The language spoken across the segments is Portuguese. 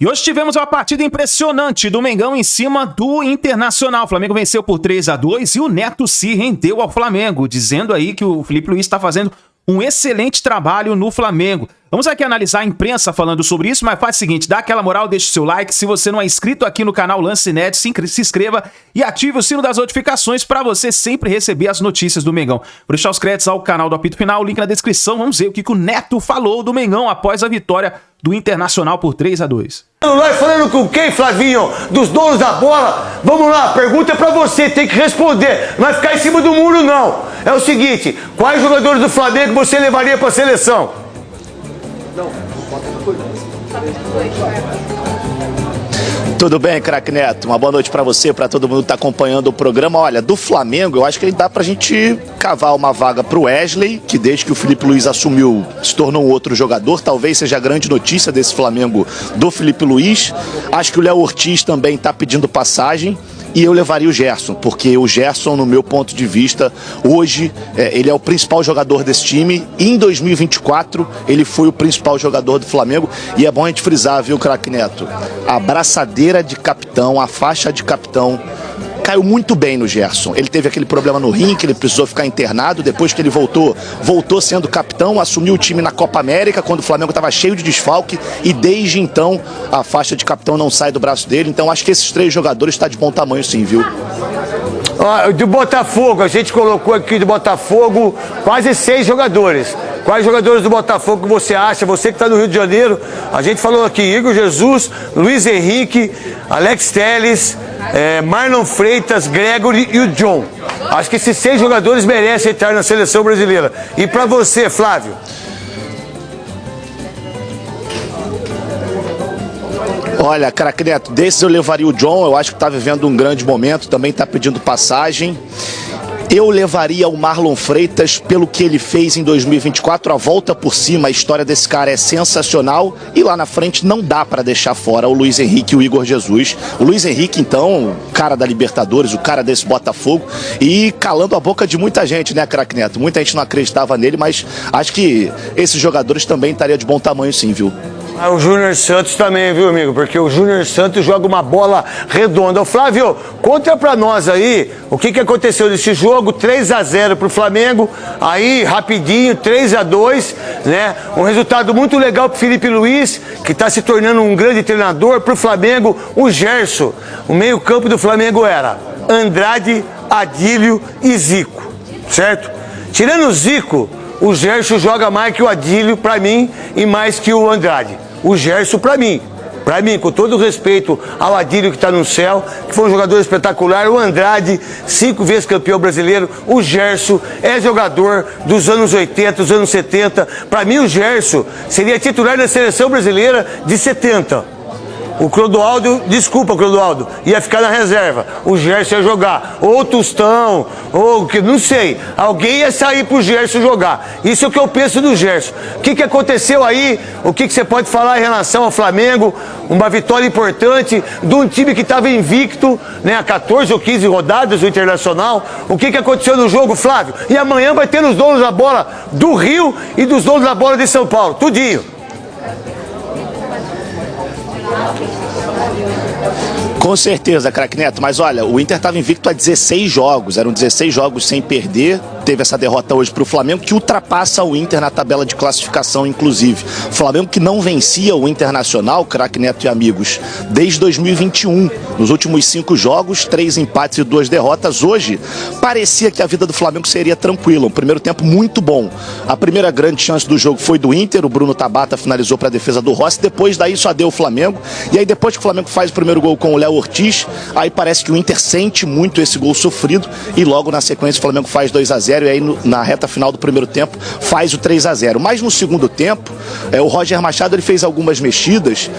E hoje tivemos uma partida impressionante do Mengão em cima do Internacional. O Flamengo venceu por 3-2 e o Neto se rendeu ao Flamengo, dizendo aí que o Felipe Luiz está fazendo um excelente trabalho no Flamengo. Vamos aqui analisar a imprensa falando sobre isso, mas faz o seguinte, dá aquela moral, deixa o seu like. Se você não é inscrito aqui no canal Lance Net, se inscreva e ative o sino das notificações para você sempre receber as notícias do Mengão. Vou deixar os créditos ao canal do Apito Final, link na descrição. Vamos ver o que o Neto falou do Mengão após a vitória do Internacional por 3-2. Nós falando com quem, Flavinho? Dos donos da bola? Vamos lá, pergunta é pra você, tem que responder. Não vai ficar em cima do muro, não. É o seguinte, quais jogadores do Flamengo você levaria pra seleção? Tudo bem, craque Neto? Uma boa noite pra você, pra todo mundo que tá acompanhando o programa. Olha, do Flamengo, eu acho que dá pra gente cavar uma vaga pro Wesley, que desde que o Felipe Luiz assumiu, se tornou um outro jogador. Talvez seja a grande notícia desse Flamengo do Felipe Luiz. Acho que o Léo Ortiz também tá pedindo passagem. E eu levaria o Gerson, porque o Gerson, no meu ponto de vista, hoje, ele é o principal jogador desse time. Em 2024, ele foi o principal jogador do Flamengo. E é bom a gente frisar, viu, craque Neto? A abraçadeira de capitão, a faixa de capitão, caiu muito bem no Gerson. Ele teve aquele problema no rim, que ele precisou ficar internado. Depois que ele voltou sendo capitão, assumiu o time na Copa América, quando o Flamengo estava cheio de desfalque, e desde então a faixa de capitão não sai do braço dele. Então acho que esses três jogadores estão de bom tamanho sim, viu? Do Botafogo, a gente colocou aqui do Botafogo quase 6 jogadores. Quais jogadores do Botafogo que você acha? Você que está no Rio de Janeiro, a gente falou aqui, Igor Jesus, Luiz Henrique, Alex Telles, Marlon Freitas, Gregory e o John. Acho que esses 6 jogadores merecem estar na seleção brasileira. E para você, Flávio? Olha, craque Neto, desses eu levaria o John. Eu acho que está vivendo um grande momento, também está pedindo passagem. Eu levaria o Marlon Freitas pelo que ele fez em 2024, a volta por cima. A história desse cara é sensacional e lá na frente não dá para deixar fora o Luiz Henrique e o Igor Jesus. O Luiz Henrique, então, o cara da Libertadores, o cara desse Botafogo, e calando a boca de muita gente, né, craque Neto? Muita gente não acreditava nele, mas acho que esses jogadores também estariam de bom tamanho sim, viu? O Júnior Santos também, viu, amigo? Porque o Júnior Santos joga uma bola redonda. Ô, Flávio, conta pra nós aí o que aconteceu nesse jogo, 3-0 pro Flamengo, aí rapidinho, 3-2, né? Um resultado muito legal pro Felipe Luiz, que tá se tornando um grande treinador. Pro Flamengo, o Gerson. O meio-campo do Flamengo era Andrade, Adílio e Zico, certo? Tirando o Zico, o Gerson joga mais que o Adílio, pra mim, e mais que o Andrade. O Gerson, pra mim, com todo respeito ao Adílio que tá no céu, que foi um jogador espetacular, o Andrade, 5 vezes campeão brasileiro, o Gerson é jogador dos anos 80, dos anos 70. Pra mim, o Gerson seria titular da seleção brasileira de 70. O Clodoaldo, desculpa, Clodoaldo, ia ficar na reserva. O Gerson ia jogar. Ou Tostão, ou que não sei. Alguém ia sair pro Gerson jogar. Isso é o que eu penso do Gerson. O que aconteceu aí? O que você pode falar em relação ao Flamengo? Uma vitória importante de um time que estava invicto, né, há 14 ou 15 rodadas, o Internacional. O que aconteceu no jogo, Flávio? E amanhã vai ter os donos da bola do Rio e dos donos da bola de São Paulo. Tudinho. Com certeza, craque Neto, mas olha, o Inter estava invicto a 16 jogos, eram 16 jogos sem perder, teve essa derrota hoje para o Flamengo, que ultrapassa o Inter na tabela de classificação, inclusive. O Flamengo que não vencia o Internacional, craque Neto e amigos, desde 2021, nos últimos 5 jogos, 3 empates e 2 derrotas. Hoje, parecia que a vida do Flamengo seria tranquila, um primeiro tempo muito bom. A primeira grande chance do jogo foi do Inter, o Bruno Tabata finalizou para a defesa do Rossi, depois daí só deu o Flamengo, e aí depois que o Flamengo faz o primeiro gol com o Léo Ortiz, aí parece que o Inter sente muito esse gol sofrido e logo na sequência o Flamengo faz 2-0 e aí na reta final do primeiro tempo faz o 3-0. Mas no segundo tempo, o Roger Machado ele fez algumas mexidas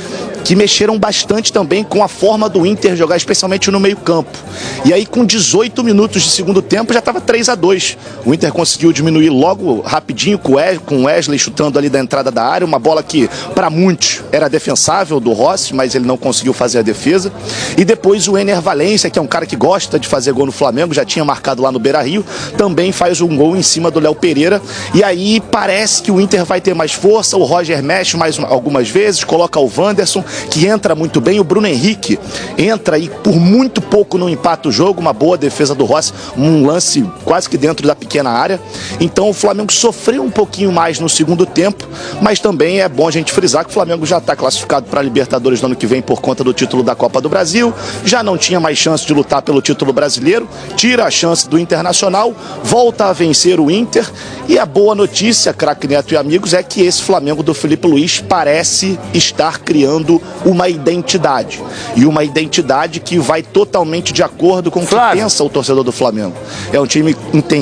que mexeram bastante também com a forma do Inter jogar, especialmente no meio-campo. E aí com 18 minutos de segundo tempo já estava 3-2. O Inter conseguiu diminuir logo rapidinho com o Wesley chutando ali da entrada da área, uma bola que para muitos era defensável do Rossi, mas ele não conseguiu fazer a defesa. E depois o Ener Valencia, que é um cara que gosta de fazer gol no Flamengo, já tinha marcado lá no Beira-Rio, também faz um gol em cima do Léo Pereira. E aí parece que o Inter vai ter mais força, o Roger mexe mais algumas vezes, coloca o Wanderson, que entra muito bem, o Bruno Henrique entra e por muito pouco não empata o jogo, uma boa defesa do Rossi, um lance quase que dentro da pequena área. Então o Flamengo sofreu um pouquinho mais no segundo tempo, mas também é bom a gente frisar que o Flamengo já está classificado para a Libertadores no ano que vem por conta do título da Copa do Brasil, já não tinha mais chance de lutar pelo título brasileiro, tira a chance do Internacional, volta a vencer o Inter, e a boa notícia, craque Neto e amigos, é que esse Flamengo do Felipe Luiz parece estar criando uma identidade, e uma identidade que vai totalmente de acordo com o que pensa o torcedor do Flamengo. É um time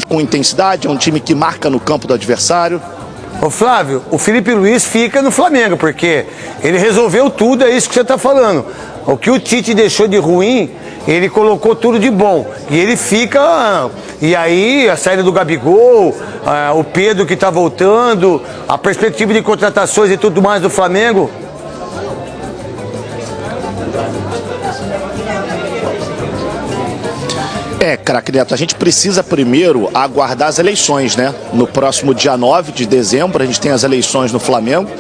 com intensidade, é um time que marca no campo do adversário. Ô Flávio, o Felipe Luiz fica no Flamengo, porque ele resolveu tudo, é isso que você está falando. O que o Tite deixou de ruim, ele colocou tudo de bom. E ele fica... E aí, a saída do Gabigol, o Pedro que está voltando, a perspectiva de contratações e tudo mais do Flamengo... Craque Neto, a gente precisa primeiro aguardar as eleições, né? No próximo dia 9 de dezembro, a gente tem as eleições no Flamengo.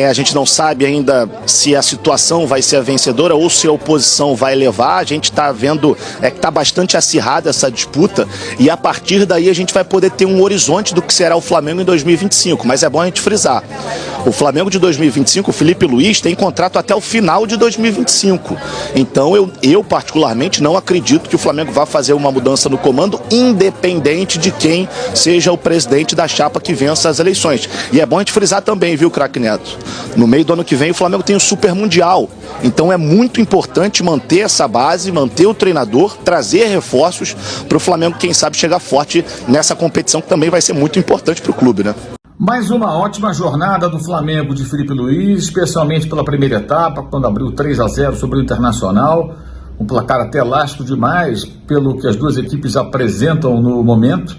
A gente não sabe ainda se a situação vai ser a vencedora ou se a oposição vai levar. A gente está vendo que está bastante acirrada essa disputa, e a partir daí a gente vai poder ter um horizonte do que será o Flamengo em 2025. Mas é bom a gente frisar. O Flamengo de 2025, o Felipe Luiz, tem contrato até o final de 2025. Então eu particularmente não acredito que o Flamengo vá fazer uma mudança no comando, independente de quem seja o presidente da chapa que vença as eleições. E é bom a gente frisar também, viu, craque Neto? No meio do ano que vem o Flamengo tem o Super Mundial. Então é muito importante manter essa base, manter o treinador, trazer reforços para o Flamengo, quem sabe, chegar forte nessa competição, que também vai ser muito importante para o clube, né? Mais uma ótima jornada do Flamengo de Felipe Luiz, especialmente pela primeira etapa, quando abriu 3-0 sobre o Internacional. Um placar até elástico demais, pelo que as duas equipes apresentam no momento.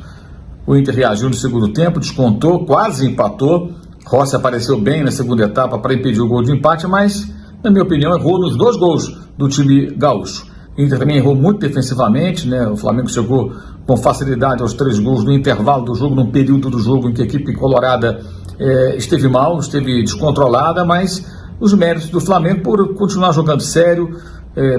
O Inter reagiu no segundo tempo, descontou, quase empatou. Rossi apareceu bem na segunda etapa para impedir o gol de empate, mas, na minha opinião, errou nos 2 gols do time gaúcho. O Inter também errou muito defensivamente, né? O Flamengo chegou com facilidade aos 3 gols no intervalo do jogo, num período do jogo em que a equipe colorada esteve mal, esteve descontrolada, mas os méritos do Flamengo por continuar jogando sério,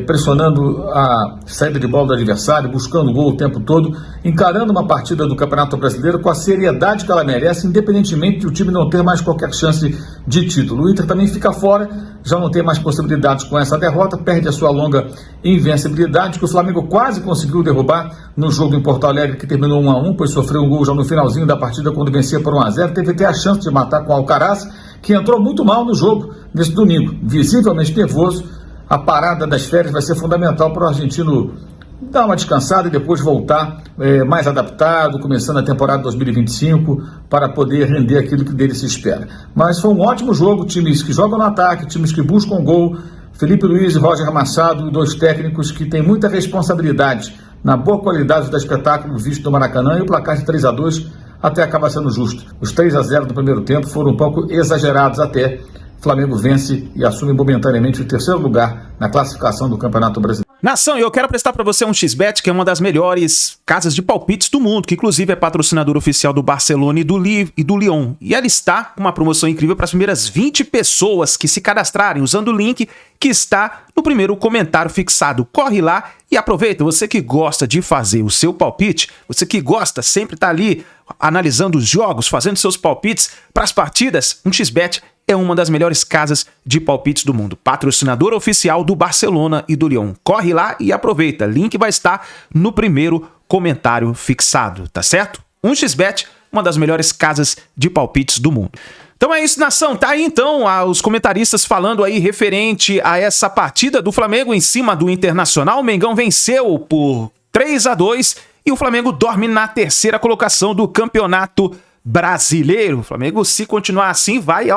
pressionando a saída de bola do adversário, buscando gol o tempo todo, encarando uma partida do Campeonato Brasileiro com a seriedade que ela merece, independentemente de o time não ter mais qualquer chance de título. O Inter também fica fora, já não tem mais possibilidades com essa derrota, perde a sua longa invencibilidade, que o Flamengo quase conseguiu derrubar no jogo em Porto Alegre, que terminou 1-1, pois sofreu um gol já no finalzinho da partida quando vencia por 1-0, teve até a chance de matar com o Alcaraz, que entrou muito mal no jogo nesse domingo, visivelmente nervoso. A parada das férias vai ser fundamental para o argentino dar uma descansada e depois voltar mais adaptado, começando a temporada 2025, para poder render aquilo que dele se espera. Mas foi um ótimo jogo, times que jogam no ataque, times que buscam gol, Felipe Luiz e Roger Machado, 2 técnicos que têm muita responsabilidade na boa qualidade do espetáculo visto do Maracanã, e o placar de 3-2 até acaba sendo justo. Os 3-0 do primeiro tempo foram um pouco exagerados até. O Flamengo vence e assume momentaneamente o 3º lugar na classificação do Campeonato Brasileiro. Nação, eu quero prestar para você um XBet, que é uma das melhores casas de palpites do mundo, que inclusive é patrocinador oficial do Barcelona e do Lyon. E ela está com uma promoção incrível para as primeiras 20 pessoas que se cadastrarem usando o link que está no primeiro comentário fixado. Corre lá e aproveita. Você que gosta de fazer o seu palpite, você que gosta, sempre está ali analisando os jogos, fazendo seus palpites para as partidas, um XBet é uma das melhores casas de palpites do mundo. Patrocinador oficial do Barcelona e do Lyon. Corre lá e aproveita. Link vai estar no primeiro comentário fixado, tá certo? Um XBet, uma das melhores casas de palpites do mundo. Então é isso, nação. Tá aí então os comentaristas falando aí referente a essa partida do Flamengo em cima do Internacional. O Mengão venceu por 3-2 e o Flamengo dorme na 3ª colocação do Campeonato Brasileiro. O Flamengo, se continuar assim, vai,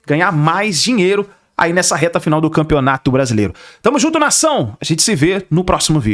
ganhar mais dinheiro aí nessa reta final do Campeonato Brasileiro. Tamo junto, nação. A gente se vê no próximo vídeo.